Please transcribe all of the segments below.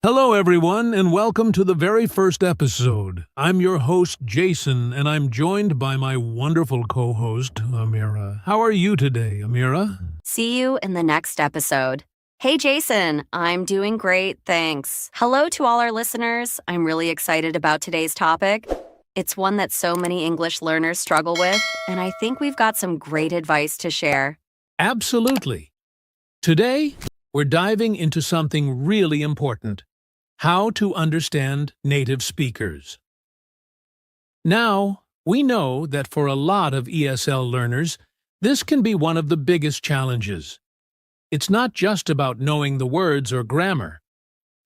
Hello, everyone, and welcome to the very first episode. I'm your host, Jason, and I'm joined by my wonderful co-host, Amira. How are you today, Amira? See you in the next episode. Hey, Jason, I'm doing great, thanks. Hello to all our listeners. I'm really excited about today's topic. It's one that so many English learners struggle with, and I think we've got some great advice to share. Absolutely. Today, we're diving into something really important: how to understand native speakers. Now, we know that for a lot of ESL learners, this can be one of the biggest challenges. It's not just about knowing the words or grammar.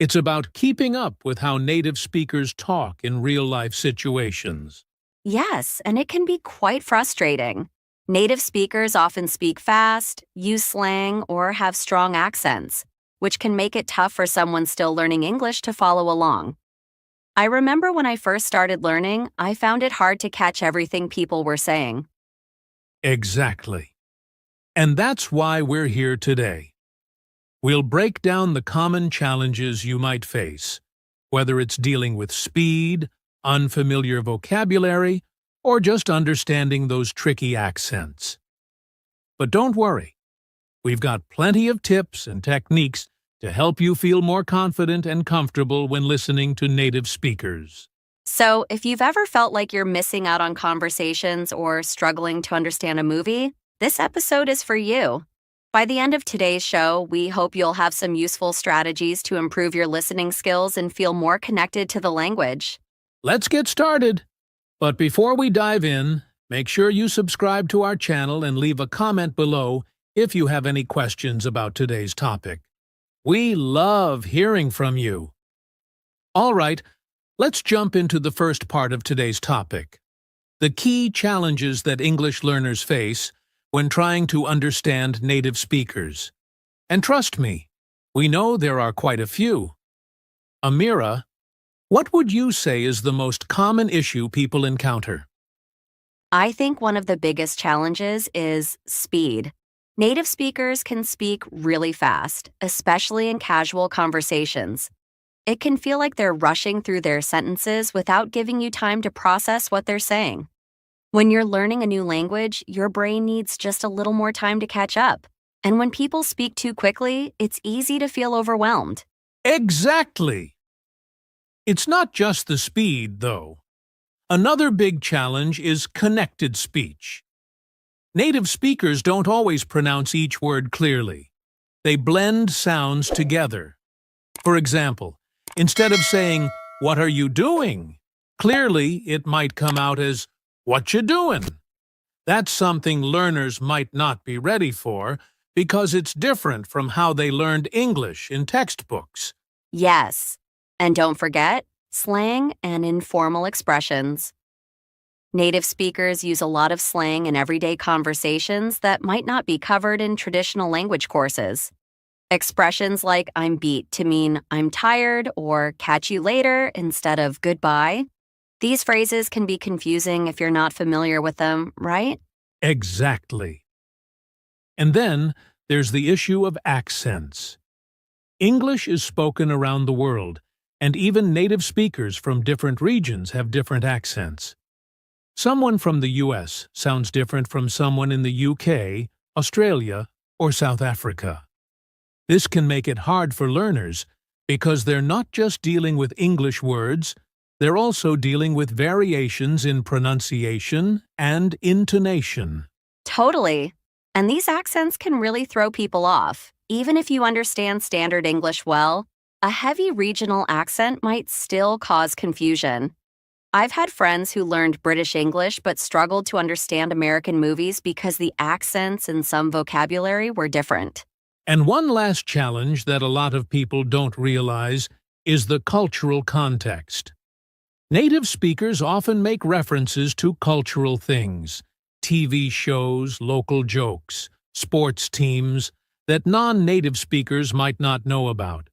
It's about keeping up with how native speakers talk in real-life situations. Yes, and it can be quite frustrating. Native speakers often speak fast, use slang, or have strong accents, which can make it tough for someone still learning English to follow along. I remember when I first started learning, I found it hard to catch everything people were saying. Exactly. And that's why we're here today. We'll break down the common challenges you might face, whether it's dealing with speed, unfamiliar vocabulary, or just understanding those tricky accents. But don't worry. We've got plenty of tips and techniques to help you feel more confident and comfortable when listening to native speakers. So, if you've ever felt like you're missing out on conversations or struggling to understand a movie, this episode is for you. By the end of today's show, we hope you'll have some useful strategies to improve your listening skills and feel more connected to the language. Let's get started. But before we dive in, make sure you subscribe to our channel and leave a comment below if you have any questions about today's topic. We love hearing from you. All right, let's jump into the first part of today's topic: the key challenges that English learners face when trying to understand native speakers. And trust me, we know there are quite a few. Amira, what would you say is the most common issue people encounter? I think one of the biggest challenges is speed. Native speakers can speak really fast, especially in casual conversations. It can feel like they're rushing through their sentences without giving you time to process what they're saying. When you're learning a new language, your brain needs just a little more time to catch up. And when people speak too quickly, it's easy to feel overwhelmed. Exactly! It's not just the speed, though. Another big challenge is connected speech. Native speakers don't always pronounce each word clearly. They blend sounds together. For example, instead of saying, "What are you doing?" clearly it might come out as, "What you doing?" That's something learners might not be ready for because it's different from how they learned English in textbooks. Yes. And don't forget slang and informal expressions. Native speakers use a lot of slang in everyday conversations that might not be covered in traditional language courses. Expressions like "I'm beat" to mean "I'm tired" or "catch you later" instead of "goodbye." These phrases can be confusing if you're not familiar with them, right? Exactly. And then there's the issue of accents. English is spoken around the world, and even native speakers from different regions have different accents. Someone from the US sounds different from someone in the UK, Australia, or South Africa. This can make it hard for learners because they're not just dealing with English words, they're also dealing with variations in pronunciation and intonation. Totally. And these accents can really throw people off. Even if you understand standard English well, a heavy regional accent might still cause confusion. I've had friends who learned British English but struggled to understand American movies because the accents and some vocabulary were different. And one last challenge that a lot of people don't realize is the cultural context. Native speakers often make references to cultural things, TV shows, local jokes, sports teams, that non-native speakers might not know about.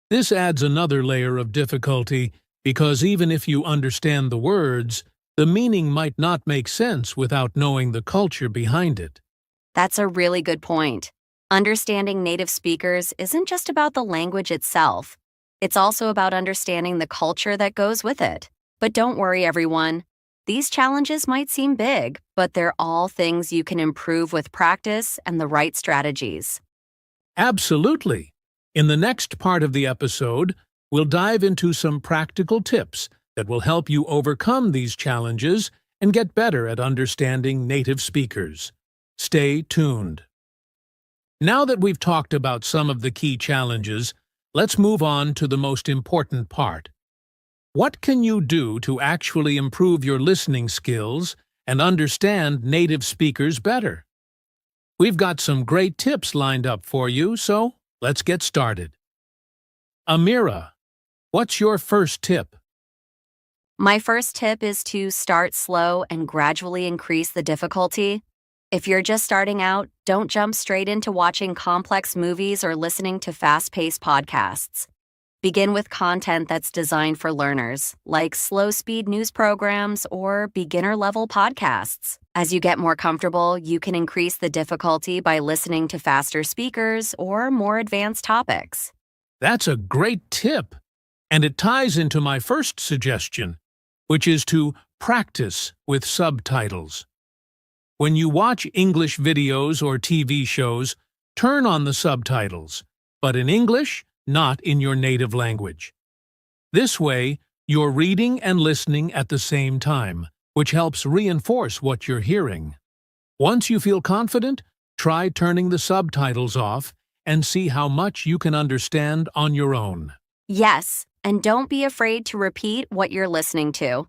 This adds another layer of difficulty because even if you understand the words, the meaning might not make sense without knowing the culture behind it. That's a really good point. Understanding native speakers isn't just about the language itself. It's also about understanding the culture that goes with it. But don't worry, everyone. These challenges might seem big, but they're all things you can improve with practice and the right strategies. Absolutely. In the next part of the episode, we'll dive into some practical tips that will help you overcome these challenges and get better at understanding native speakers. Stay tuned. Now that we've talked about some of the key challenges, let's move on to the most important part. What can you do to actually improve your listening skills and understand native speakers better? We've got some great tips lined up for you, so let's get started. Amira, what's your first tip? My first tip is to start slow and gradually increase the difficulty. If you're just starting out, don't jump straight into watching complex movies or listening to fast-paced podcasts. Begin with content that's designed for learners, like slow-speed news programs or beginner-level podcasts. As you get more comfortable, you can increase the difficulty by listening to faster speakers or more advanced topics. That's a great tip, and it ties into my first suggestion, which is to practice with subtitles. When you watch English videos or TV shows, turn on the subtitles, but in English, not in your native language. This way, you're reading and listening at the same time, which helps reinforce what you're hearing. Once you feel confident, try turning the subtitles off and see how much you can understand on your own. Yes, and don't be afraid to repeat what you're listening to.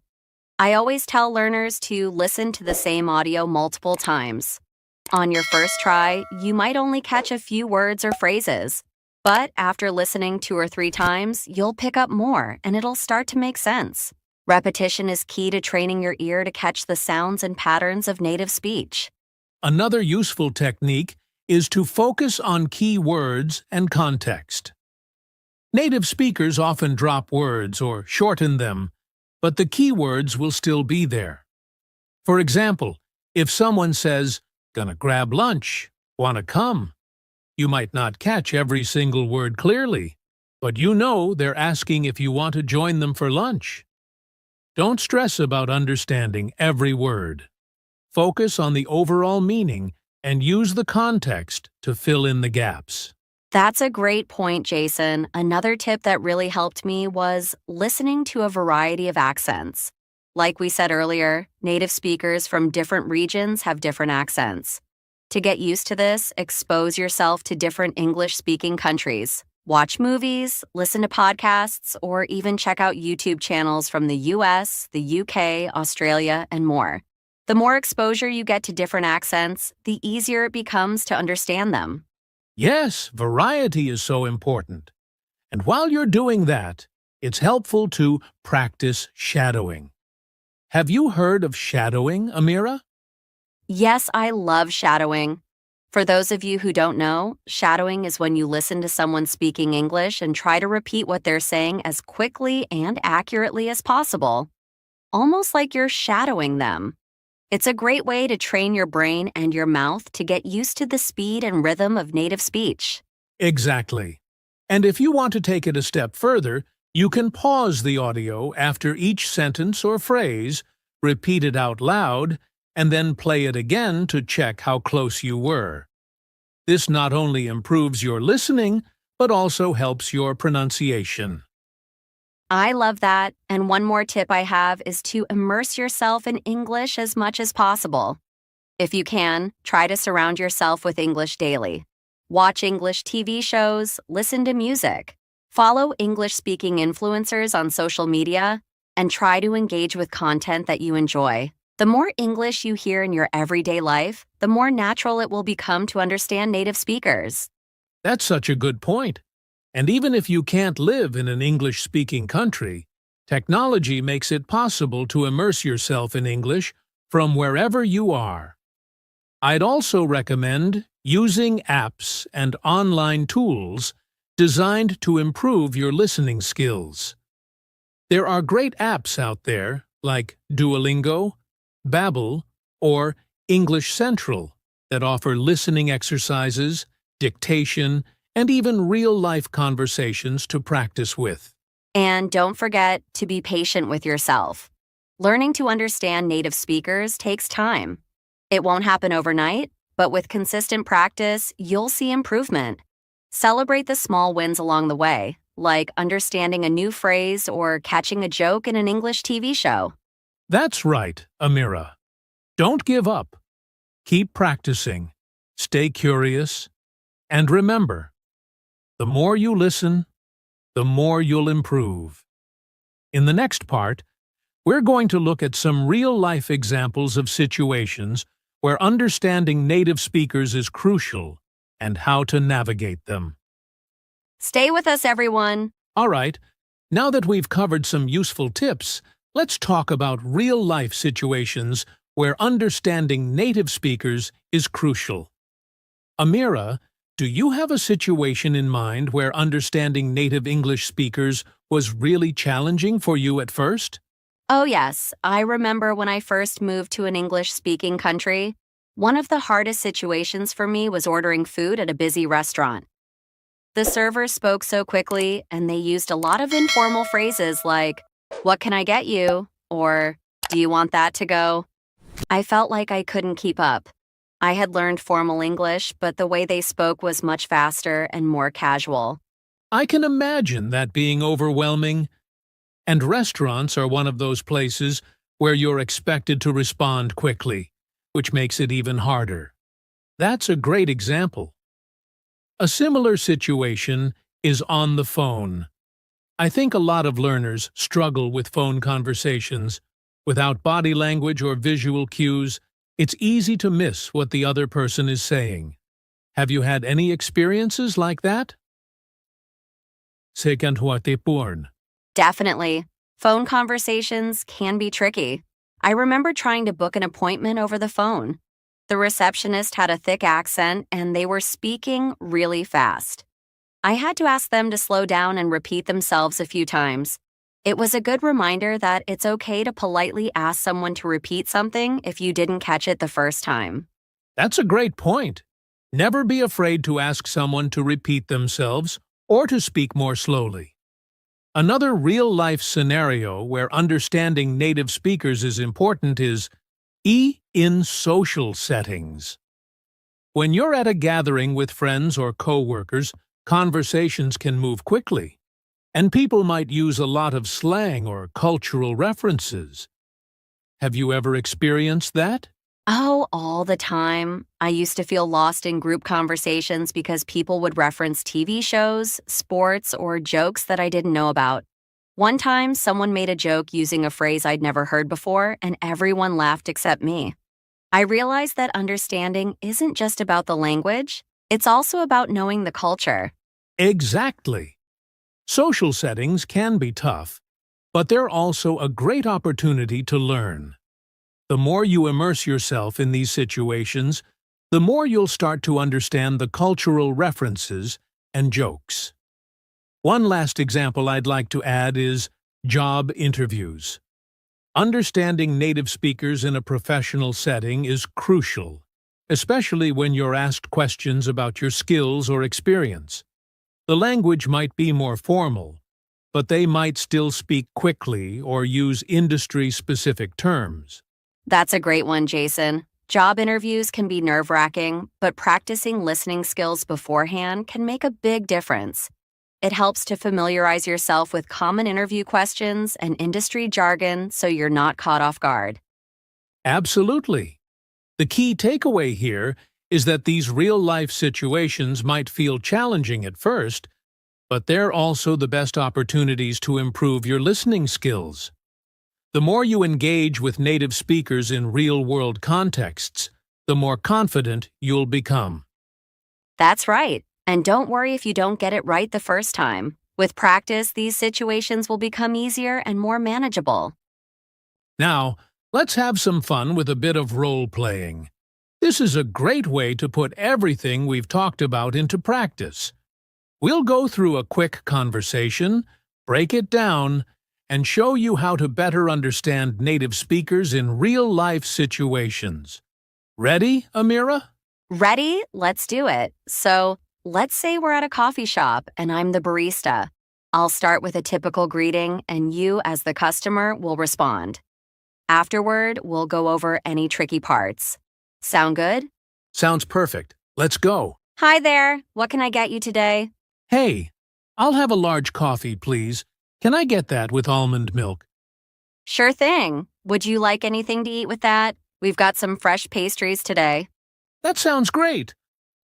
I always tell learners to listen to the same audio multiple times. On your first try, you might only catch a few words or phrases. But after listening 2 or 3 times, you'll pick up more and it'll start to make sense. Repetition is key to training your ear to catch the sounds and patterns of native speech. Another useful technique is to focus on key words and context. Native speakers often drop words or shorten them, but the key words will still be there. For example, if someone says, "Gonna grab lunch, wanna come?" You might not catch every single word clearly, but you know they're asking if you want to join them for lunch. Don't stress about understanding every word. Focus on the overall meaning and use the context to fill in the gaps. That's a great point, Jason. Another tip that really helped me was listening to a variety of accents. Like we said earlier, native speakers from different regions have different accents. To get used to this, expose yourself to different English-speaking countries. Watch movies, listen to podcasts, or even check out YouTube channels from the US, the UK, Australia, and more. The more exposure you get to different accents, the easier it becomes to understand them. Yes, variety is so important. And while you're doing that, it's helpful to practice shadowing. Have you heard of shadowing, Amira? Yes, I love shadowing. For those of you who don't know, shadowing is when you listen to someone speaking English and try to repeat what they're saying as quickly and accurately as possible. Almost like you're shadowing them. It's a great way to train your brain and your mouth to get used to the speed and rhythm of native speech. Exactly. And if you want to take it a step further, you can pause the audio after each sentence or phrase, repeat it out loud, and then play it again to check how close you were. This not only improves your listening, but also helps your pronunciation. I love that, and one more tip I have is to immerse yourself in English as much as possible. If you can, try to surround yourself with English daily. Watch English TV shows, listen to music, follow English-speaking influencers on social media, and try to engage with content that you enjoy. The more English you hear in your everyday life, the more natural it will become to understand native speakers. That's such a good point. And even if you can't live in an English-speaking country, technology makes it possible to immerse yourself in English from wherever you are. I'd also recommend using apps and online tools designed to improve your listening skills. There are great apps out there like Duolingo, Babbel, or English Central that offer listening exercises, dictation, and even real-life conversations to practice with. And don't forget to be patient with yourself. Learning to understand native speakers takes time. It won't happen overnight, but with consistent practice, you'll see improvement. Celebrate the small wins along the way, like understanding a new phrase or catching a joke in an English TV show. That's right, Amira. Don't give up. Keep practicing. Stay curious. And remember, the more you listen, the more you'll improve. In the next part, we're going to look at some real-life examples of situations where understanding native speakers is crucial and how to navigate them. Stay with us, everyone. All right, now that we've covered some useful tips, let's talk about real-life situations where understanding native speakers is crucial. Amira, do you have a situation in mind where understanding native English speakers was really challenging for you at first? Oh, yes. I remember when I first moved to an English-speaking country. One of the hardest situations for me was ordering food at a busy restaurant. The servers spoke so quickly, and they used a lot of informal phrases like, "What can I get you?" or "Do you want that to go?" I felt like I couldn't keep up. I had learned formal English, but the way they spoke was much faster and more casual. I can imagine that being overwhelming. And restaurants are one of those places where you're expected to respond quickly, which makes it even harder. That's a great example. A similar situation is on the phone. I think a lot of learners struggle with phone conversations. Without body language or visual cues, it's easy to miss what the other person is saying. Have you had any experiences like that? Definitely. Phone conversations can be tricky. I remember trying to book an appointment over the phone. The receptionist had a thick accent and they were speaking really fast. I had to ask them to slow down and repeat themselves a few times. It was a good reminder that it's okay to politely ask someone to repeat something if you didn't catch it the first time. That's a great point. Never be afraid to ask someone to repeat themselves or to speak more slowly. Another real-life scenario where understanding native speakers is important is in social settings. When you're at a gathering with friends or co-workers, conversations can move quickly, and people might use a lot of slang or cultural references. Have you ever experienced that? Oh, all the time. I used to feel lost in group conversations because people would reference TV shows, sports, or jokes that I didn't know about. One time, someone made a joke using a phrase I'd never heard before, and everyone laughed except me. I realized that understanding isn't just about the language, it's also about knowing the culture. Exactly. Social settings can be tough, but they're also a great opportunity to learn. The more you immerse yourself in these situations, the more you'll start to understand the cultural references and jokes. One last example I'd like to add is job interviews. Understanding native speakers in a professional setting is crucial, especially when you're asked questions about your skills or experience. The language might be more formal, but they might still speak quickly or use industry-specific terms. That's a great one, Jason. Job interviews can be nerve-wracking, but practicing listening skills beforehand can make a big difference. It helps to familiarize yourself with common interview questions and industry jargon so you're not caught off guard. Absolutely. The key takeaway here is that these real-life situations might feel challenging at first, but they're also the best opportunities to improve your listening skills. The more you engage with native speakers in real-world contexts, the more confident you'll become. That's right. And don't worry if you don't get it right the first time. With practice, these situations will become easier and more manageable. Now, let's have some fun with a bit of role-playing. This is a great way to put everything we've talked about into practice. We'll go through a quick conversation, break it down, and show you how to better understand native speakers in real-life situations. Ready, Amira? Ready? Let's do it. So, Let's say we're at a coffee shop and I'm the barista. I'll start with a typical greeting, and you, as the customer, will respond. Afterward, we'll go over any tricky parts. Sound good? Sounds perfect. Let's go. Hi there. What can I get you today? Hey, I'll have a large coffee, please. Can I get that with almond milk? Sure thing. Would you like anything to eat with that? We've got some fresh pastries today. That sounds great.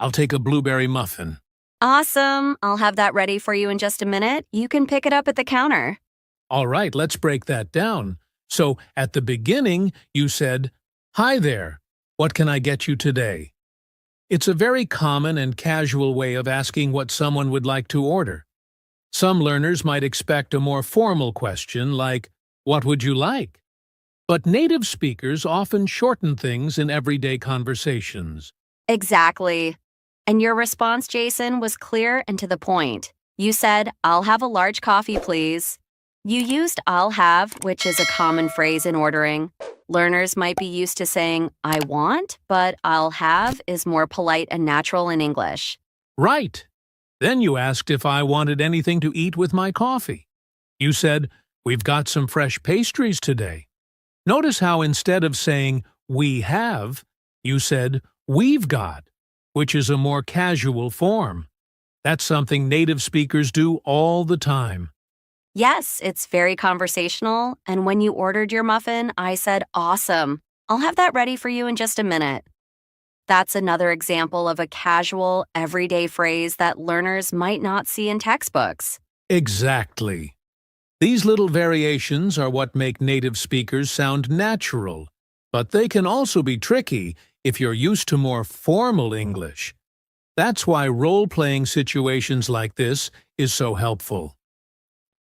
I'll take a blueberry muffin. Awesome. I'll have that ready for you in just a minute. You can pick it up at the counter. All right, let's break that down. So, at the beginning, you said, "Hi there. What can I get you today?" It's a very common and casual way of asking what someone would like to order. Some learners might expect a more formal question like, "What would you like?" But native speakers often shorten things in everyday conversations. Exactly. And your response, Jason, was clear and to the point. You said, "I'll have a large coffee, please." You used "I'll have," which is a common phrase in ordering. Learners might be used to saying, "I want," but "I'll have" is more polite and natural in English. Right. Then you asked if I wanted anything to eat with my coffee. You said, "We've got some fresh pastries today." Notice how instead of saying, "we have," you said, "we've got," which is a more casual form. That's something native speakers do all the time. Yes, it's very conversational. And when you ordered your muffin, I said, "Awesome. I'll have that ready for you in just a minute." That's another example of a casual, everyday phrase that learners might not see in textbooks. Exactly. These little variations are what make native speakers sound natural, but they can also be tricky if you're used to more formal English. That's why role-playing situations like this is so helpful.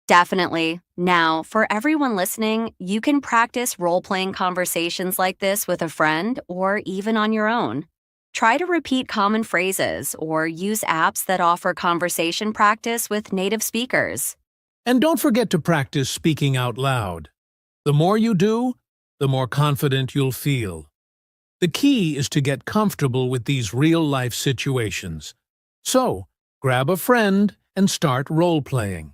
Definitely. Now, for everyone listening, you can practice role-playing conversations like this with a friend or even on your own. Try to repeat common phrases or use apps that offer conversation practice with native speakers. And don't forget to practice speaking out loud. The more you do, the more confident you'll feel. The key is to get comfortable with these real-life situations. So, grab a friend and start role-playing.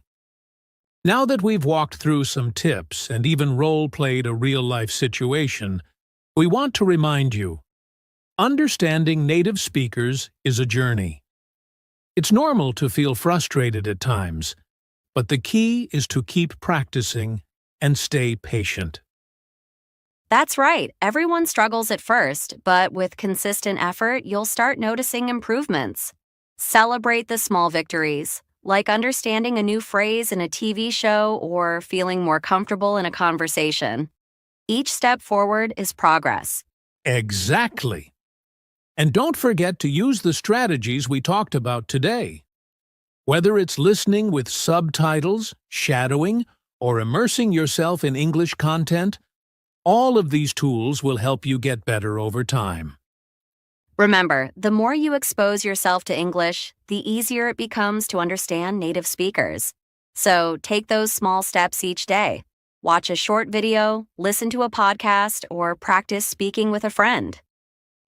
Now that we've walked through some tips and even role-played a real-life situation, we want to remind you, understanding native speakers is a journey. It's normal to feel frustrated at times, but the key is to keep practicing and stay patient. That's right. Everyone struggles at first, but with consistent effort, you'll start noticing improvements. Celebrate the small victories, like understanding a new phrase in a TV show or feeling more comfortable in a conversation. Each step forward is progress. Exactly. And don't forget to use the strategies we talked about today. Whether it's listening with subtitles, shadowing, or immersing yourself in English content, all of these tools will help you get better over time. Remember, the more you expose yourself to English, the easier it becomes to understand native speakers. So take those small steps each day. Watch a short video, listen to a podcast, or practice speaking with a friend.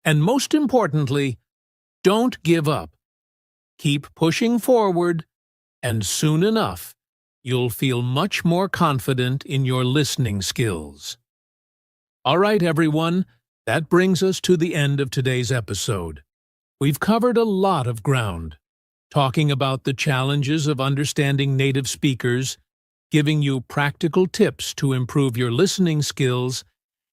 And most importantly, don't give up. Keep pushing forward, and soon enough, you'll feel much more confident in your listening skills. All right, everyone, that brings us to the end of today's episode. We've covered a lot of ground, talking about the challenges of understanding native speakers, giving you practical tips to improve your listening skills,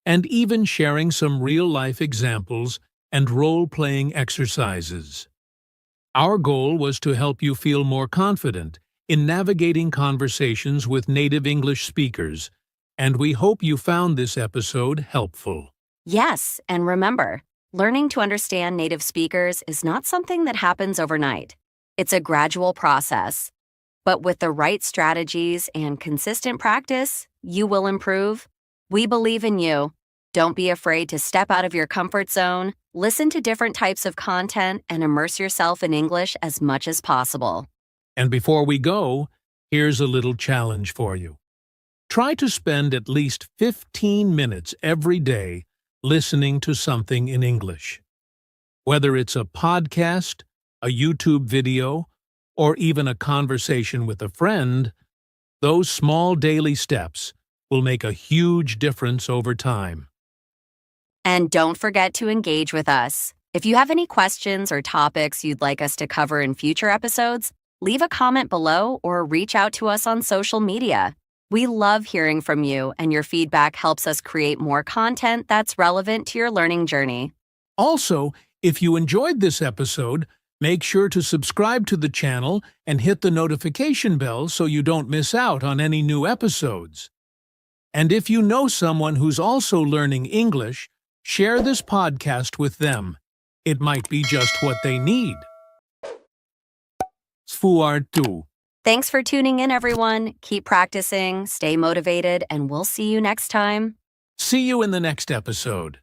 and even sharing some real-life examples and role-playing exercises. Our goal was to help you feel more confident in navigating conversations with native English speakers, and we hope you found this episode helpful. Yes, and remember, learning to understand native speakers is not something that happens overnight. It's a gradual process. But with the right strategies and consistent practice, you will improve. We believe in you. Don't be afraid to step out of your comfort zone, listen to different types of content, and immerse yourself in English as much as possible. And before we go, here's a little challenge for you. Try to spend at least 15 minutes every day listening to something in English. Whether it's a podcast, a YouTube video, or even a conversation with a friend, those small daily steps will make a huge difference over time. And don't forget to engage with us. If you have any questions or topics you'd like us to cover in future episodes, leave a comment below or reach out to us on social media. We love hearing from you, and your feedback helps us create more content that's relevant to your learning journey. Also, if you enjoyed this episode, make sure to subscribe to the channel and hit the notification bell so you don't miss out on any new episodes. And if you know someone who's also learning English, share this podcast with them. It might be just what they need. Sfuartu. Thanks for tuning in, everyone. Keep practicing, stay motivated, and we'll see you next time. See you in the next episode.